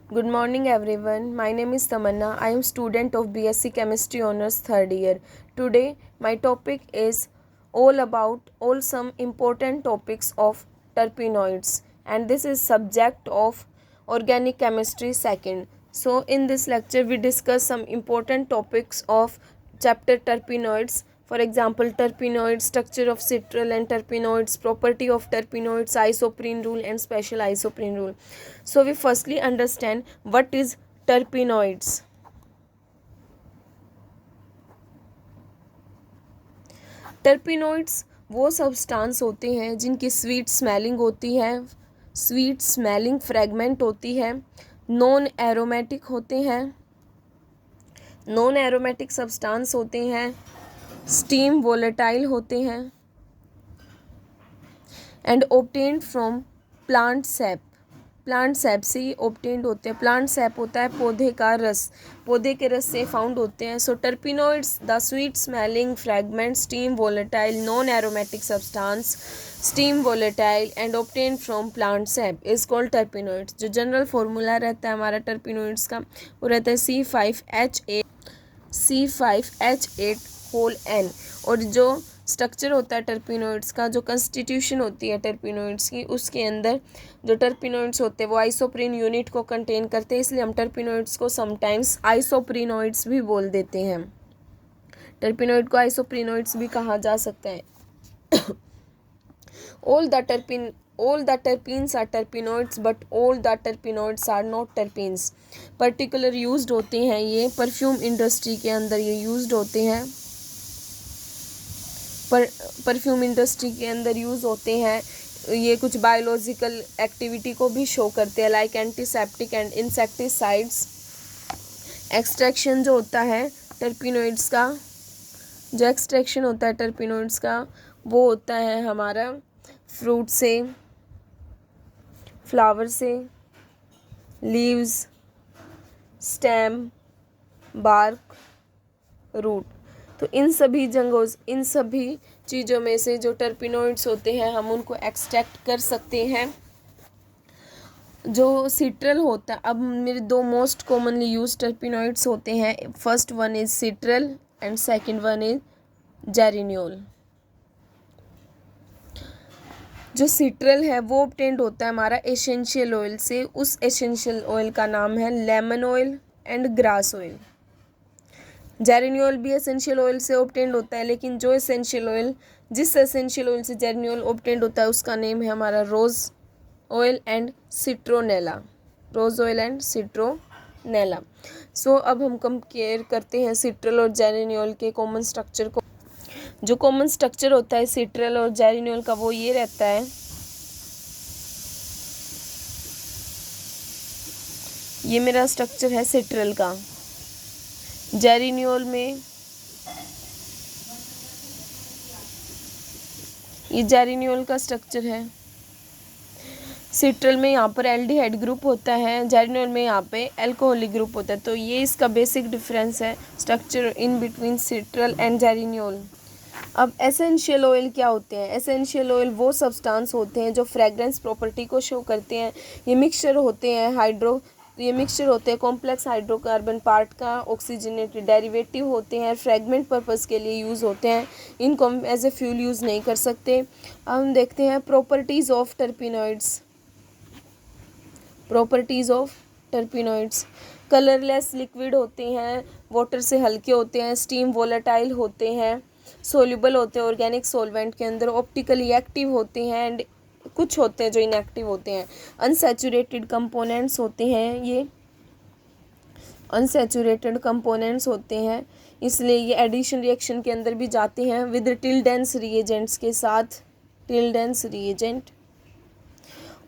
Good morning everyone. My name is Tamanna. I am student of BSc Chemistry Honors 3rd year. Today my topic is all some important topics of terpenoids, and this is subject of organic chemistry 2nd. So in this lecture we discuss some important topics of chapter terpenoids. For example, terpenoids, structure of citral and terpenoids, property of terpenoids, isoprene rule and special isoprene rule. So we firstly understand what is terpenoids. Terpenoids वो substance होते हैं जिनकी sweet smelling होती है, sweet smelling fragment होती है, non aromatic होते हैं, नॉन एरोमेटिक सब्सटेंस होते हैं, स्टीम वोलेटाइल होते हैं and obtained from plant SAP. Plant SAP से ही ऑब्टेन्ड होते हैं। प्लांट सैप होता है पौधे का रस, पौधे के रस से फाउंड होते हैं। So terpenoids the sweet smelling fragment steam volatile non aromatic substance steam volatile and obtained from plant sap is called terpenoids. जो जनरल फॉर्मूला रहता है हमारा टर्पिनोइड्स का वो रहता है C5H8 और जो स्ट्रक्चर होता है टर्पिनोइड्स का, जो कंस्टिट्यूशन होती है टर्पिनोइड्स की, उसके अंदर जो टर्पिनोइड्स होते हैं वो आइसोप्रीन यूनिट को कंटेन करते हैं, इसलिए हम टर्पिनोइड्स को समटाइम्स आइसोप्रीनोइड्स भी बोल देते हैं। टर्पिनोइड को आइसोप्रीनोइड्स भी कहा जा सकता है। all the terpenes are terpenoids but all the terpenoids are not terpenes। Particular used होते हैं, ये परफ्यूम इंडस्ट्री के अंदर ये यूज्ड होते हैं, परफ्यूम इंडस्ट्री के अंदर यूज़ होते हैं। ये कुछ बायोलॉजिकल एक्टिविटी को भी शो करते हैं, like antiseptic and insecticides. Extraction जो होता है टर्पिनोइड्स का, जो एक्सट्रैक्शन होता है टर्पिनोइड्स का वो होता है हमारा फ्रूट से, फ्लावर से, लीव्स, स्टेम, बार्क, रूट। तो इन सभी चीज़ों में से जो टर्पिनोइड्स होते हैं हम उनको एक्सट्रैक्ट कर सकते हैं। जो सिट्रल होता है, अब मेरे दो मोस्ट कॉमनली यूज टर्पिनोइड्स होते हैं, first one is citral and second one is geraniol. जो सिट्रल है वो ऑब्टेन्ड होता है हमारा एसेंशियल ऑयल से, उस एसेंशियल ऑयल का नाम है lemon oil and grass oil. Geraniol भी एसेंशियल ऑयल से ऑब्टेन्ड होता है, लेकिन जो एसेंशियल ऑयल जिस एसेंशियल ऑयल से जेरिनियोल ऑब्टेन्ड होता है उसका नेम है हमारा rose oil and citronella, rose oil and citronella. So अब हम कंपेयर करते हैं सिट्रल और जेरिनियोल के कॉमन स्ट्रक्चर को। जो कॉमन स्ट्रक्चर होता है सिट्रल और जेरिनियोल का वो ये रहता है, ये मेरा स्ट्रक्चर है सिट्रल का। जेरिनियोल में ये जेरिनियोल का स्ट्रक्चर है। सिट्रल में यहाँ पर एल्डिहाइड ग्रुप होता है, जेरिनियोल में यहाँ पे अल्कोहलिक ग्रुप होता है। तो ये इसका बेसिक डिफरेंस है structure in between citral and geraniol. अब एसेंशियल ऑयल क्या होते हैं? एसेंशियल ऑयल वो सब्सटेंस होते हैं जो फ्रेग्रेंस प्रॉपर्टी को शो करते हैं। ये मिक्सचर होते हैं कॉम्प्लेक्स हाइड्रोकार्बन पार्ट का ऑक्सीजनेटेड डेरिवेटिव होते हैं, फ्रेगमेंट पर्पस के लिए यूज़ होते हैं, इनको हम एज ए फ्यूल यूज़ नहीं कर सकते। अब हम देखते हैं properties of terpenoids. Properties of terpenoids, colourless liquid होते हैं, वाटर से हल्के होते हैं, स्टीम वोलेटाइल होते हैं, सोल्यूबल होते हैं ऑर्गेनिक सॉल्वेंट के अंदर, ऑप्टिकली एक्टिव होते हैं एंड कुछ होते हैं जो इनएक्टिव होते हैं। अनसैचुरेटेड कंपोनेंट्स होते हैं, ये अनसैचुरेटेड कंपोनेंट्स होते हैं, इसलिए ये एडिशन रिएक्शन के अंदर भी जाते हैं विद टिल्डेंस रिएजेंट्स के साथ, टिल्डेंस रिएजेंट।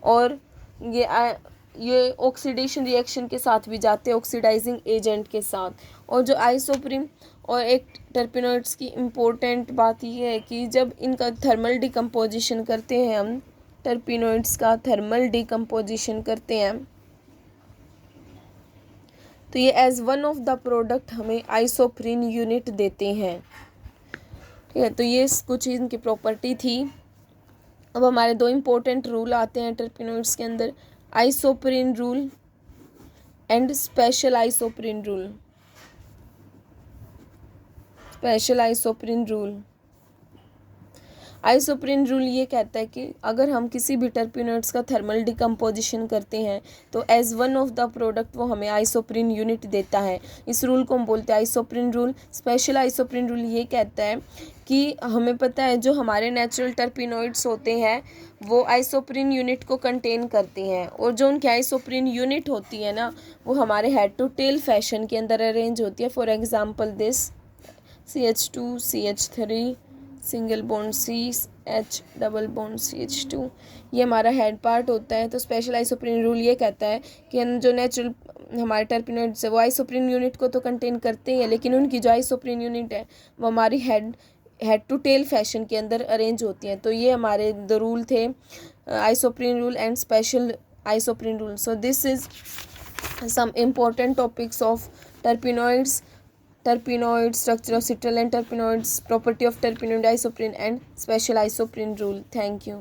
और ये ऑक्सीडेशन रिएक्शन के साथ भी जाते हैं, ऑक्सीडाइजिंग एजेंट के साथ। और जो आइसोप्रीन और एक टर्पिनोइड्स की इम्पोर्टेंट बात ये है कि जब इनका थर्मल डिकम्पोजिशन करते हैं हम, टर्पिनोइड्स का थर्मल डिकम्पोजिशन करते हैं तो ये as one of the product हमें आइसोप्रीन यूनिट देते हैं। ठीक है, तो ये कुछ इनकी प्रॉपर्टी थी। अब हमारे दो इम्पोर्टेंट रूल आते हैं टर्पिनोइड्स के अंदर, isoprene rule and special isoprene rule. Special isoprene rule. Isoprene rule ये कहता है कि अगर हम किसी भी टर्पिनोइड्स का थर्मल डिकम्पोजिशन करते हैं तो as one of the product वो हमें आइसोप्रीन यूनिट देता है। इस रूल को हम बोलते हैं isoprene rule. Special isoprene rule ये कहता है कि हमें पता है जो हमारे नेचुरल टर्पिनोइड्स होते हैं वो आइसोप्रीन यूनिट को कंटेन करती हैं, और जो उनकी आइसोप्रीन यूनिट होती है ना वो हमारे हेड टू टेल फैशन के अंदर अरेंज होती है। For example this CH2 CH3 single bond CH double bond CH2, ये हमारा हेड पार्ट होता है। तो स्पेशल आइसोप्रीन रूल ये कहता है कि हम जो नेचुरल हमारे टर्पिनोइड्स है वो आइसोप्रीन यूनिट को तो कंटेन करते हैं, लेकिन उनकी जो आइसोप्रीन यूनिट है वो हमारी हेड टू टेल फैशन के अंदर अरेंज होती हैं। तो ये हमारे द रूल थे, isoprene rule and special isoprene rule. So this is some important topics of terpenoids, structure of citrulline terpenoids, property of terpenoid isoprene and special isoprene rule. Thank you.